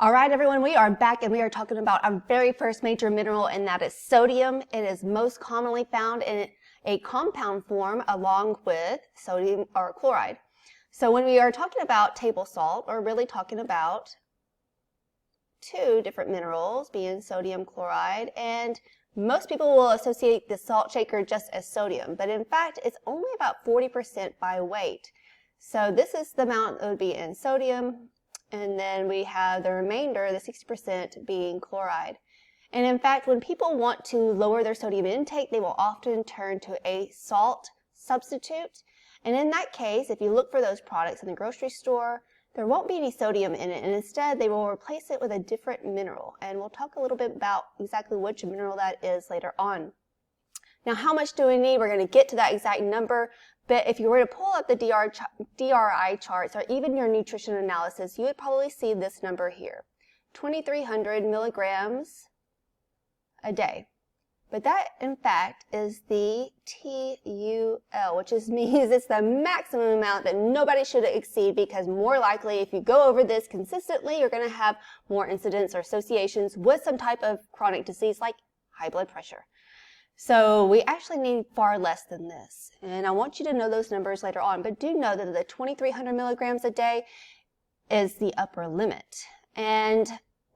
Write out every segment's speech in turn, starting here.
All right, everyone, we are back and we are talking about our very first major mineral, and that is sodium. It is most commonly found in a compound form along with sodium or chloride. So when we are talking about table salt, we're really talking about two different minerals, being sodium chloride, and most people will associate the salt shaker just as sodium, but in fact, it's only about 40% by weight. So this is the amount that would be in sodium. And then we have the remainder, the 60%, being chloride. And in fact, when people want to lower their sodium intake, they will often turn to a salt substitute. And in that case, if you look for those products in the grocery store, there won't be any sodium in it. And instead, they will replace it with a different mineral. And we'll talk a little bit about exactly which mineral that is later on. Now, how much do we need? We're going to get to that exact number. But if you were to pull up the DRI charts or even your nutrition analysis, you would probably see this number here, 2,300 milligrams a day. But that, in fact, is the TUL, which means it's the maximum amount that nobody should exceed, because more likely, if you go over this consistently, you're going to have more incidents or associations with some type of chronic disease like high blood pressure. So we actually need far less than this. And I want you to know those numbers later on, but do know that the 2,300 milligrams a day is the upper limit. And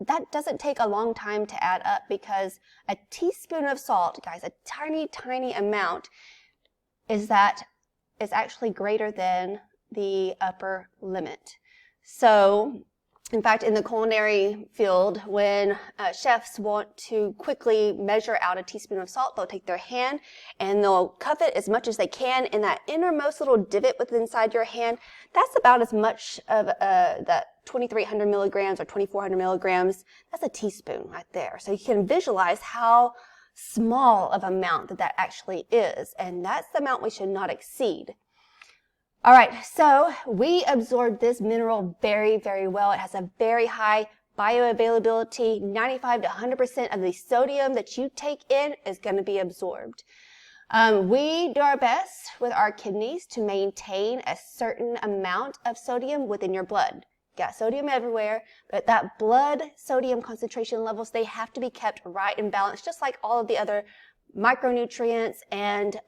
that doesn't take a long time to add up, because a teaspoon of salt, guys, a tiny, tiny amount, is actually greater than the upper limit. So in fact, in the culinary field, when chefs want to quickly measure out a teaspoon of salt, they'll take their hand and they'll cup it as much as they can in that innermost little divot within inside your hand. That's about as much of that 2,300 milligrams or 2,400 milligrams. That's a teaspoon right there. So you can visualize how small of an amount that actually is, and that's the amount we should not exceed. All right, so we absorb this mineral very, very well. It has a very high bioavailability. 95 to 100% of the sodium that you take in is going to be absorbed. We do our best with our kidneys to maintain a certain amount of sodium within your blood. You got sodium everywhere, but that blood sodium concentration levels, they have to be kept right and balanced, just like all of the other micronutrients and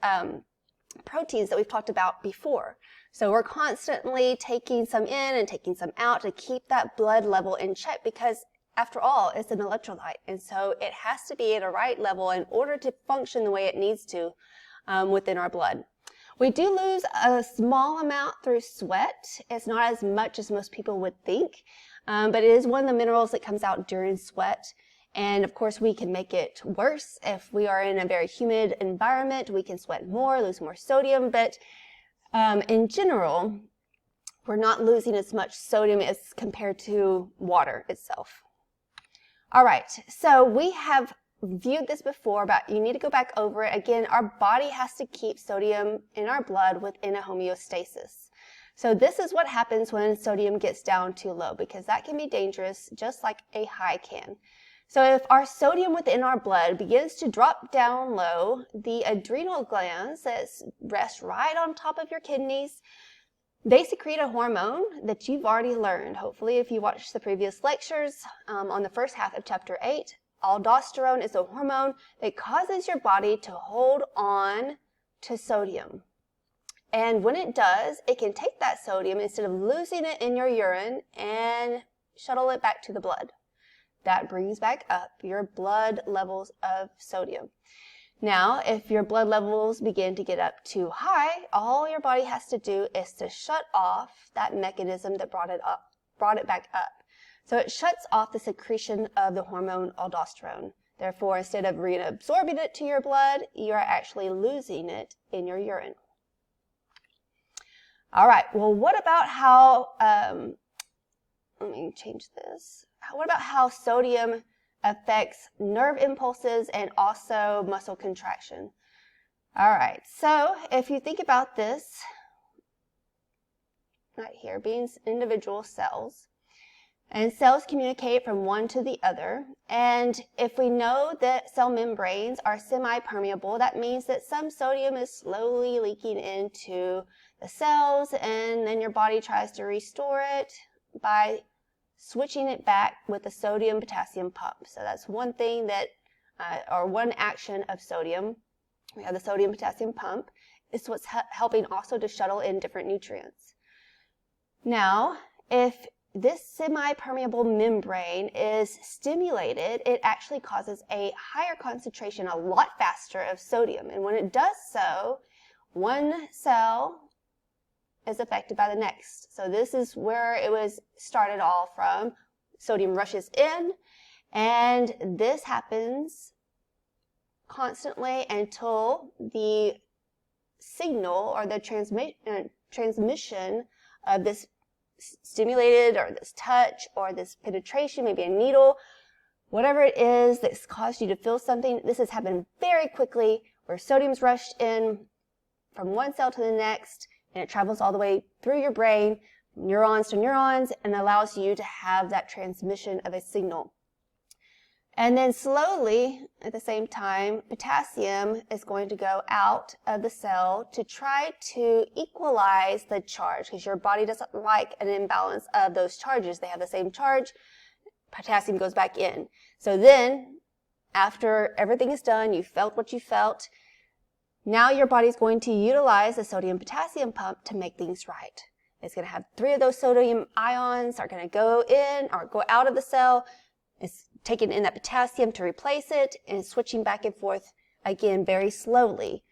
proteins that we've talked about before. So we're constantly taking some in and taking some out to keep that blood level in check, because after all, it's an electrolyte. And so it has to be at a right level in order to function the way it needs to within our blood. We do lose a small amount through sweat. It's not as much as most people would think, but it is one of the minerals that comes out during sweat. And of course, we can make it worse. If we are in a very humid environment, we can sweat more, lose more sodium, but in general, we're not losing as much sodium as compared to water itself. All right, so we have viewed this before, but you need to go back over it. Again, our body has to keep sodium in our blood within a homeostasis. So this is what happens when sodium gets down too low, because that can be dangerous, just like a high can. So if our sodium within our blood begins to drop down low, the adrenal glands that rest right on top of your kidneys, they secrete a hormone that you've already learned. Hopefully, if you watched the previous lectures on the first half of chapter 8, aldosterone is a hormone that causes your body to hold on to sodium. And when it does, it can take that sodium, instead of losing it in your urine, and shuttle it back to the blood. That brings back up your blood levels of sodium. Now, if your blood levels begin to get up too high, all your body has to do is to shut off that mechanism that brought it back up. So it shuts off the secretion of the hormone aldosterone. Therefore, instead of reabsorbing it to your blood, you are actually losing it in your urine. All right, well, what about how, let me change this. What about how sodium affects nerve impulses and also muscle contraction? All right, so if you think about this right here, being individual cells, and cells communicate from one to the other, and if we know that cell membranes are semi-permeable, that means that some sodium is slowly leaking into the cells, and then your body tries to restore it by switching it back with the sodium-potassium pump. So that's one thing that, or one action of sodium. We have the sodium-potassium pump. It's what's helping also to shuttle in different nutrients. Now, if this semi-permeable membrane is stimulated, it actually causes a higher concentration, a lot faster, of sodium. And when it does so, one cell is affected by the next. So this is where it was started all from. Sodium rushes in, and this happens constantly until the signal or the transmission of this stimulated or this touch or this penetration, maybe a needle, whatever it is that's caused you to feel something, this has happened very quickly where sodium's rushed in from one cell to the next, and it travels all the way through your brain, neurons to neurons, and allows you to have that transmission of a signal. And then slowly, at the same time, potassium is going to go out of the cell to try to equalize the charge, because your body doesn't like an imbalance of those charges. They have the same charge, potassium goes back in. So then, after everything is done, you felt what you felt, now your body's going to utilize the sodium-potassium pump to make things right. It's going to have 3 of those sodium ions are going to go in or go out of the cell. It's taking in that potassium to replace it, and it's switching back and forth again very slowly.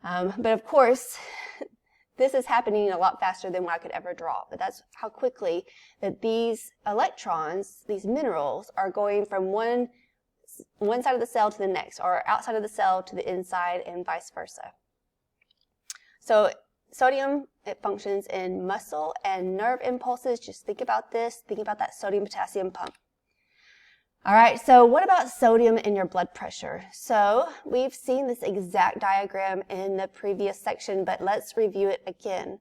But of course, this is happening a lot faster than what I could ever draw. But that's how quickly that these electrons, these minerals, are going from one side of the cell to the next, or outside of the cell to the inside, and vice versa. So sodium, it functions in muscle and nerve impulses. Just think about this. Think about that sodium-potassium pump. All right, so what about sodium in your blood pressure? So we've seen this exact diagram in the previous section, but let's review it again.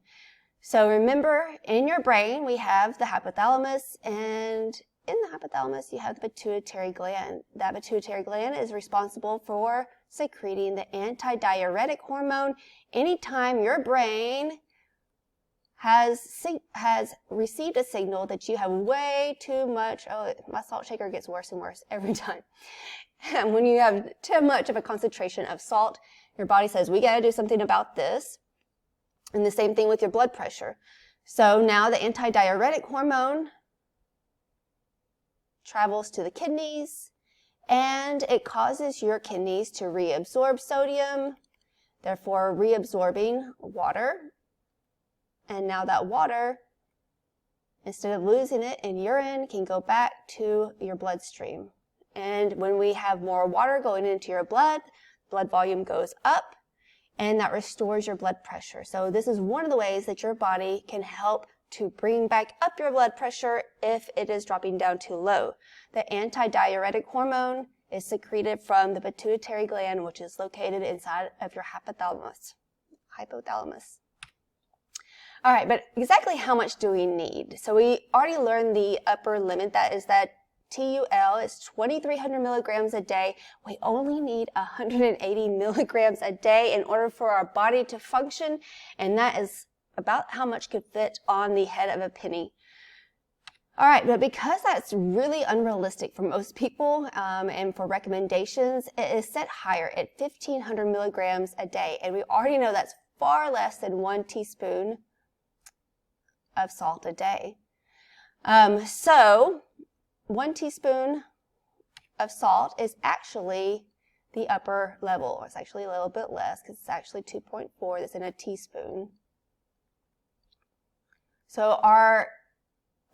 So remember, in your brain, we have the hypothalamus, and in the hypothalamus, you have the pituitary gland. That pituitary gland is responsible for secreting the antidiuretic hormone anytime your brain has received a signal that you have way too much. Oh, my salt shaker gets worse and worse every time. And when you have too much of a concentration of salt, your body says, we got to do something about this. And the same thing with your blood pressure. So now the antidiuretic hormone travels to the kidneys, and it causes your kidneys to reabsorb sodium, therefore reabsorbing water. And now that water, instead of losing it in urine, can go back to your bloodstream. And when we have more water going into your blood volume goes up, and that restores your blood pressure. So this is one of the ways that your body can help to bring back up your blood pressure if it is dropping down too low. The antidiuretic hormone is secreted from the pituitary gland, which is located inside of your hypothalamus. All right, but exactly how much do we need? So we already learned the upper limit, that is that TUL is 2,300 milligrams a day. We only need 180 milligrams a day in order for our body to function, and that is about how much could fit on the head of a penny. All right, but because that's really unrealistic for most people, and for recommendations, it is set higher at 1,500 milligrams a day, and we already know that's far less than 1 teaspoon of salt a day. So 1 teaspoon of salt is actually the upper level, or it's actually a little bit less because it's actually 2.4 that's in a teaspoon. So our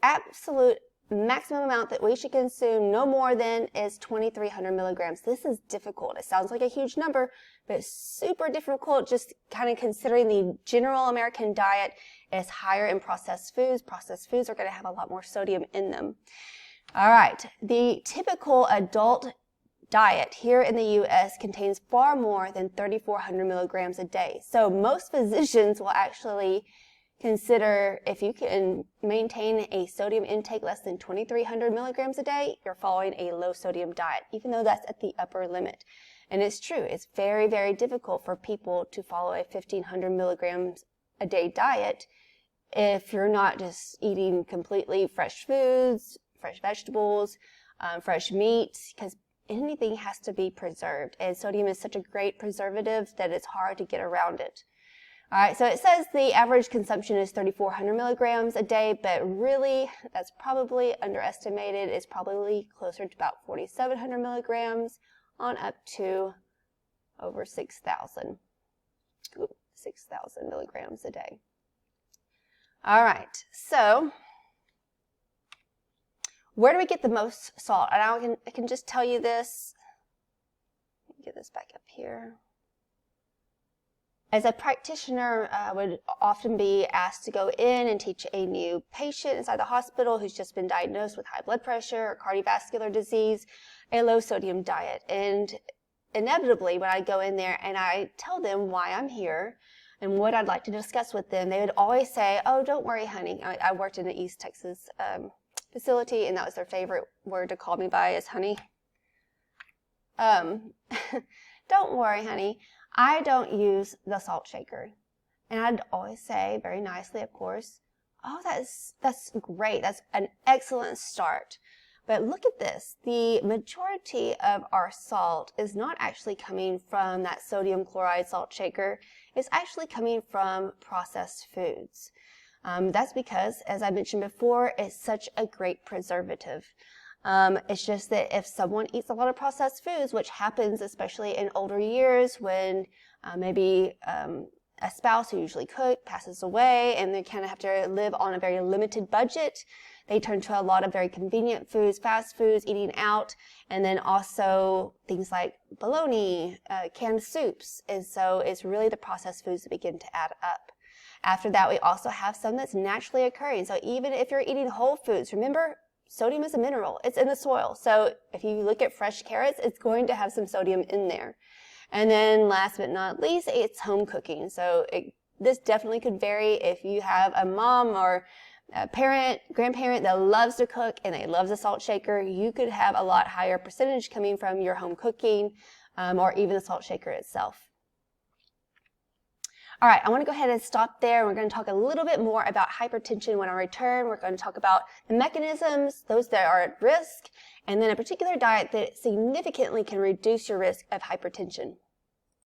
absolute maximum amount that we should consume no more than is 2,300 milligrams. This is difficult. It sounds like a huge number, but it's super difficult just kind of considering the general American diet is higher in processed foods. Processed foods are going to have a lot more sodium in them. All right, the typical adult diet here in the U.S. contains far more than 3,400 milligrams a day. So most physicians will actually consider if you can maintain a sodium intake less than 2,300 milligrams a day, you're following a low sodium diet, even though that's at the upper limit. And it's true, it's very, very difficult for people to follow a 1,500 milligrams a day diet if you're not just eating completely fresh foods, fresh vegetables, fresh meat, because anything has to be preserved. And sodium is such a great preservative that it's hard to get around it. All right, so it says the average consumption is 3,400 milligrams a day, but really that's probably underestimated. It's probably closer to about 4,700 milligrams on up to over 6,000 milligrams a day. All right, so where do we get the most salt? And I can just tell you this. Let me get this back up here. As a practitioner, I would often be asked to go in and teach a new patient inside the hospital who's just been diagnosed with high blood pressure or cardiovascular disease, a low sodium diet. And inevitably, when I go in there and I tell them why I'm here and what I'd like to discuss with them, they would always say, "Oh, don't worry, honey." I worked in the East Texas facility, and that was their favorite word to call me by, is honey. Don't worry, honey. I don't use the salt shaker. And I'd always say, very nicely, of course, "Oh, that's great. That's an excellent start. But look at this. The majority of our salt is not actually coming from that sodium chloride salt shaker. It's actually coming from processed foods." That's because, as I mentioned before, it's such a great preservative. It's just that if someone eats a lot of processed foods, which happens especially in older years when maybe a spouse who usually cooked passes away and they kind of have to live on a very limited budget, they turn to a lot of very convenient foods, fast foods, eating out, and then also things like bologna, canned soups. And so it's really the processed foods that begin to add up. After that, we also have some that's naturally occurring. So even if you're eating whole foods, remember, sodium is a mineral. It's in the soil. So if you look at fresh carrots, it's going to have some sodium in there. And then last but not least, it's home cooking. So this definitely could vary. If you have a mom or a parent, grandparent that loves to cook and they love the salt shaker, you could have a lot higher percentage coming from your home cooking or even the salt shaker itself. All right, I want to go ahead and stop there. We're going to talk a little bit more about hypertension when I return. We're going to talk about the mechanisms, those that are at risk, and then a particular diet that significantly can reduce your risk of hypertension.